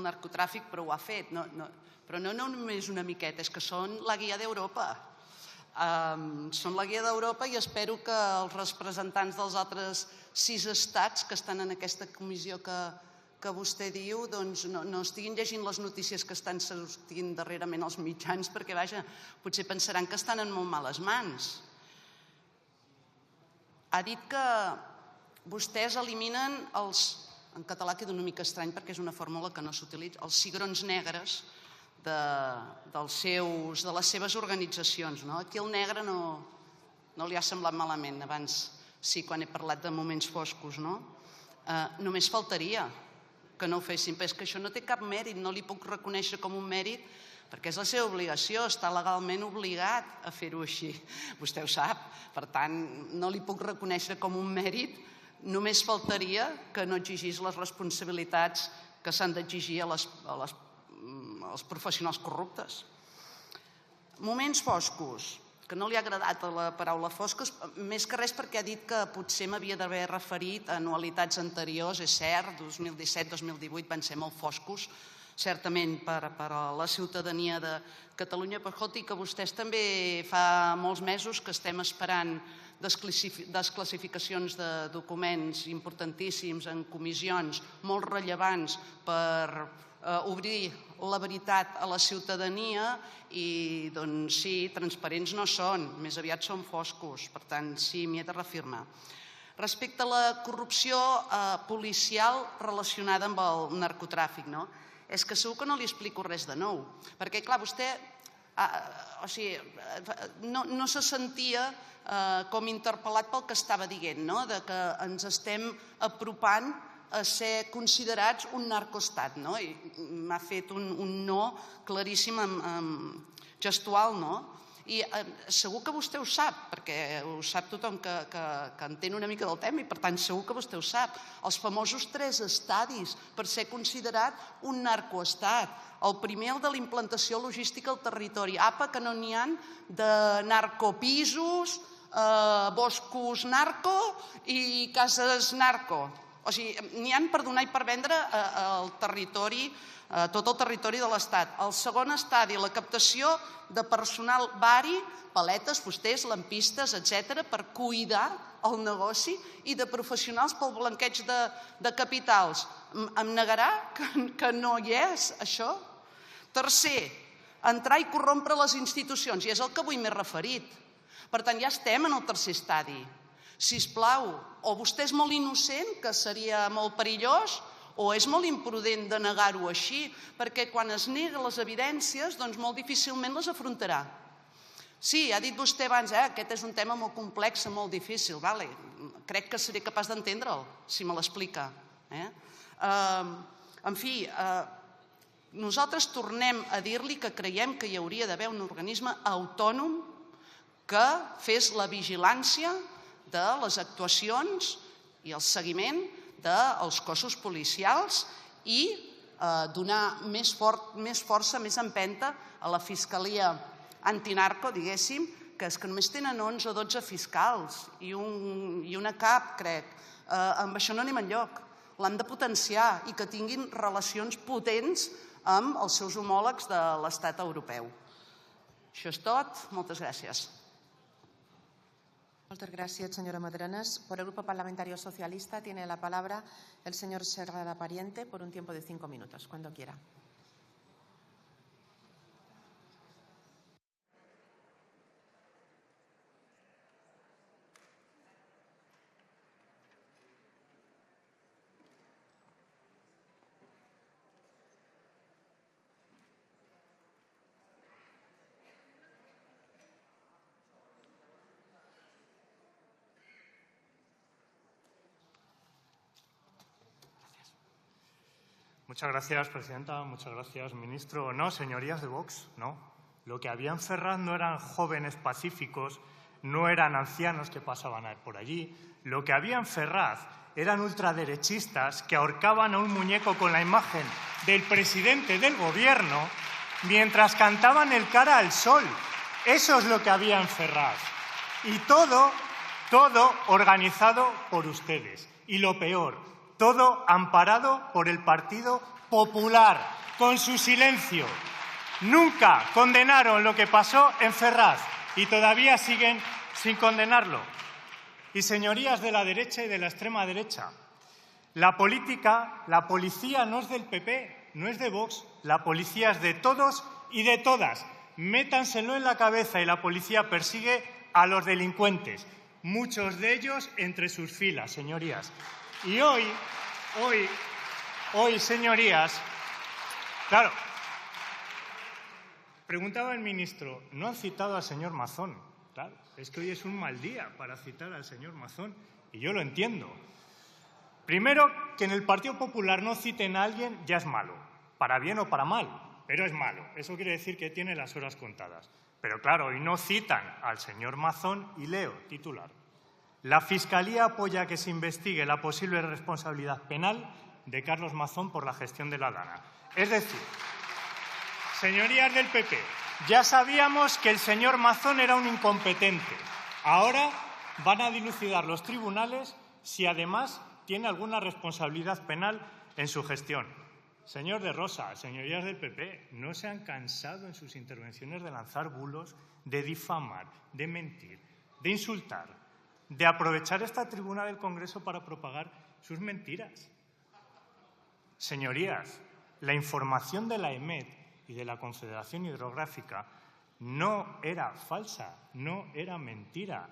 narcotràfic, però ho ha fet. Però no només una miqueta, és que són la guia d'Europa. Són la guia d'Europa i espero que els representants dels altres 6 estats que estan en aquesta comissió que vostè diu no estiguin llegint les notícies que estan sortint darrerament als mitjans perquè, vaja, potser pensaran que estan en molt males mans. Ha dit que vostès eliminen en català queda una mica estrany perquè és una fórmula que no s'utilitza, els cigrons negres de les seves organitzacions. Aquí el negre no li ha semblat malament, abans sí, quan he parlat de moments foscos. Només faltaria que no ho fessin, però és que això no té cap mèrit, no li puc reconèixer com un mèrit perquè és la seva obligació, està legalment obligat a fer-ho així. Vostè ho sap, per tant, no li puc reconèixer com un mèrit, només faltaria que no exigís les responsabilitats que s'han d'exigir als professionals corruptes. Moments foscos, que no li ha agradat la paraula foscos, més que res perquè ha dit que potser m'havia d'haver referit a anualitats anteriors, és cert, 2017-2018 van ser molt foscos, certament per a la ciutadania de Catalunya, però escolti, que vostès també fa molts mesos que estem esperant desclassificacions de documents importantíssims en comissions molt rellevants per obrir la veritat a la ciutadania i, doncs sí, transparents no són, més aviat són foscos, per tant, sí, m'hi he de reafirmar. Respecte a la corrupció policial relacionada amb el narcotràfic, és que segur que no li explico res de nou, perquè, clar, vostè no se sentia com interpel·lat pel que estava dient, de que ens estem apropant a ser considerats un narcoestat. M'ha fet un no claríssim gestual, i segur que vostè ho sap, perquè ho sap tothom que entén una mica del tema i per tant segur que vostè ho sap. Els famosos 3 estadis per ser considerat un narcoestat. El primer, el de la implantació logística al territori. Apa, que no n'hi ha de narcopisos, boscos narco i cases narco. O sigui, n'hi ha per donar i per vendre tot el territori de l'Estat. El segon estadi, la captació de personal vari, paletes, fusters, lampistes, etc., per cuidar el negoci i de professionals pel blanqueig de capitals. Em negarà que no hi és, això? Tercer, entrar i corrompre les institucions, i és el que avui m'he referit. Per tant, ja estem en el tercer estadi. Sisplau, o vostè és molt innocent, que seria molt perillós, o és molt imprudent de negar-ho així, perquè quan es nega les evidències, doncs molt difícilment les afrontarà. Sí, ha dit vostè abans, aquest és un tema molt complex, molt difícil, crec que seré capaç d'entendre'l, si me l'explica. En fi, nosaltres tornem a dir-li que creiem que hi hauria d'haver un organisme autònom que fes la vigilància de les actuacions i el seguiment dels cossos policials i donar més força, més empenta a la Fiscalia Antinarco, diguéssim, que és que només tenen 11 o 12 fiscals i una cap, crec. Amb això no anem enlloc. L'han de potenciar i que tinguin relacions potents amb els seus homòlegs de l'estat europeu. Això és tot. Moltes gràcies. Muchas gracias, señora Madrenas. Por el Grupo Parlamentario Socialista tiene la palabra el señor Serrada Pariente por un tiempo de 5 minutos, cuando quiera. Muchas gracias, presidenta. Muchas gracias, ministro. No, señorías de Vox, no. Lo que había en Ferraz no eran jóvenes pacíficos, no eran ancianos que pasaban por allí. Lo que había en Ferraz eran ultraderechistas que ahorcaban a un muñeco con la imagen del presidente del gobierno mientras cantaban el Cara al Sol. Eso es lo que había en Ferraz. Y todo organizado por ustedes. Y lo peor, todo amparado por el Partido Popular. con su silencio. Nunca condenaron lo que pasó en Ferraz y todavía siguen sin condenarlo. Y señorías de la derecha y de la extrema derecha, la policía no es del PP, no es de Vox, la policía es de todos y de todas. Métanselo en la cabeza y la policía persigue a los delincuentes, muchos de ellos entre sus filas, señorías. Y hoy, señorías, claro, preguntaba el ministro, ¿no han citado al señor Mazón? Claro, es que hoy es un mal día para citar al señor Mazón, y yo lo entiendo. Primero, que en el Partido Popular no citen a alguien ya es malo, para bien o para mal, pero es malo. Eso quiere decir que tiene las horas contadas. Pero claro, hoy no citan al señor Mazón y leo, titular. La Fiscalía apoya que se investigue la posible responsabilidad penal de Carlos Mazón por la gestión de la Dana. Es decir, señorías del PP, ya sabíamos que el señor Mazón era un incompetente. Ahora van a dilucidar los tribunales si además tiene alguna responsabilidad penal en su gestión. Señor de Rosa, señorías del PP, ¿no se han cansado en sus intervenciones de lanzar bulos, de difamar, de mentir, de insultar, de aprovechar esta tribuna del Congreso para propagar sus mentiras? Señorías, la información de la EMET y de la Confederación Hidrográfica no era falsa, no era mentira,